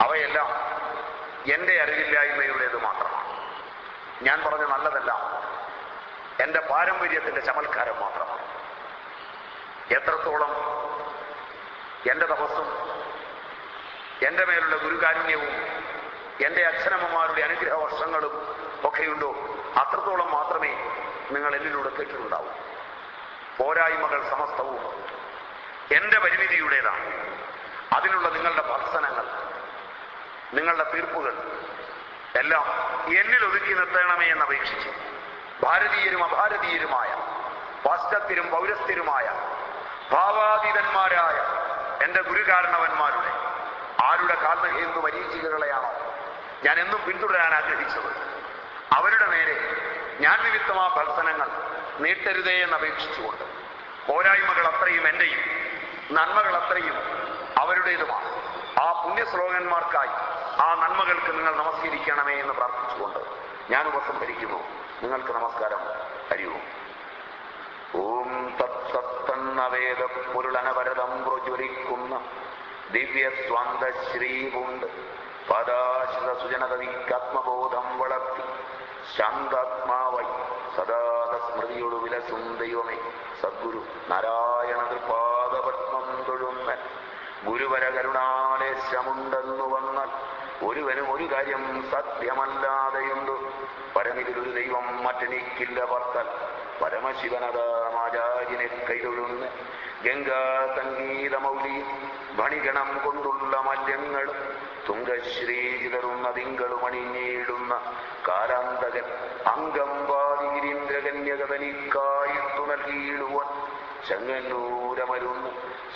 അവയെല്ലാം എൻ്റെ അറിവില്ലായ്മയുടേത് മാത്രമാണ്. ഞാൻ പറഞ്ഞ നല്ലതെല്ലാം എൻ്റെ പാരമ്പര്യത്തിന്റെ ചമൽക്കാരം മാത്രമാണ്. എത്രത്തോളം എൻ്റെ തപസ്സും എൻ്റെ മേലുള്ള ഗുരുകാരുണ്യവും എൻ്റെ അച്ഛനമ്മമാരുടെ അനുഗ്രഹ വർഷങ്ങളും ഒക്കെയുണ്ടോ അത്രത്തോളം മാത്രമേ നിങ്ങൾ എന്നിലൂടെ കേട്ടിട്ടുണ്ടാവും. പോരായ്മകൾ സമസ്തവും എൻ്റെ പരിമിതിയുടേതാണ്. അതിനുള്ള നിങ്ങളുടെ ഭർസനങ്ങൾ, നിങ്ങളുടെ തീർപ്പുകൾ എല്ലാം എന്നിൽ ഒതുക്കി നിർത്തണമേ എന്നപേക്ഷിച്ച് ഭാരതീയരും അഭാരതീയരുമായ, പാശ്ചാത്യരും പൗരസ്ഥരുമായ, ഭാവാതീതന്മാരായ എൻ്റെ ഗുരുകാരണവന്മാരുടെ ആരുടെ കാൽനഹേന്ദു മരീചികകളെയാണോ ഞാൻ എന്നും പിന്തുടരാൻ ആഗ്രഹിച്ചത്, അവരുടെ നേരെ ഞാൻ നിമിത്തമാ ഭത്സനങ്ങൾ നീട്ടരുതേ എന്നപേക്ഷിച്ചുകൊണ്ട് പോരായ്മകൾ അത്രയും എൻ്റെയും നന്മകൾ അത്രയും അവരുടേതുമാണ്. ആ പുണ്യശ്ലോകന്മാർക്കായി ആ നന്മകൾക്ക് നിങ്ങൾ നമസ്കരിക്കണമേ എന്ന് പ്രാർത്ഥിച്ചുകൊണ്ട് ഞാൻ ഉപസംഹരിക്കുന്നു. നിങ്ങൾക്ക് നമസ്കാരം. ഹരി ഓം. ഓം തത്സത്തന്നവേദ പൊരുളനവരതം പ്രജ്വലിക്കുന്ന ദിവ്യസ്വാന്ത ശ്രീപുണ്ട് പദാശ്രിത സുജനതീക്കാത്മബോധം വളർത്തി ശാന്താത്മാവായി സദാത സ്മൃതിയോട് വിലസും ദൈവമേ സദ്ഗുരു നാരായണ തൃപാദപത്മം തൊഴുന്ന ഗുരുവര കരുണാലേശമുണ്ടെന്നു വന്നാൽ ഒരുവനും ഒരു കാര്യം സത്യമല്ലാതെയുണ്ട്. പരമിതിലൊരു ദൈവം മറ്റെനിക്കില്ല പാർത്താൽ പരമശിവനതാമാചാര്യനെ കൈതൊഴുന്ന ഗംഗാ സംഗീതമൗലി ഭണിഗണം കൊണ്ടുള്ള മല്യങ്ങളും തുങ്കശ്രീ ചിതറുന്ന തിങ്കളും അണിഞ്ഞിടുന്ന കാലാന്തകൻ അംഗംവാതിഗിരീന്ദ്രകന്യകതനിക്കായിട്ടു നൽകിയിടുവാൻ ചങ്ങന്നൂരമരുന്ന്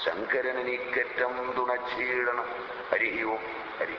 ശങ്കരനെനിക്കറ്റം തുണച്ചീടണം. ഹരി ഓം ഹരി.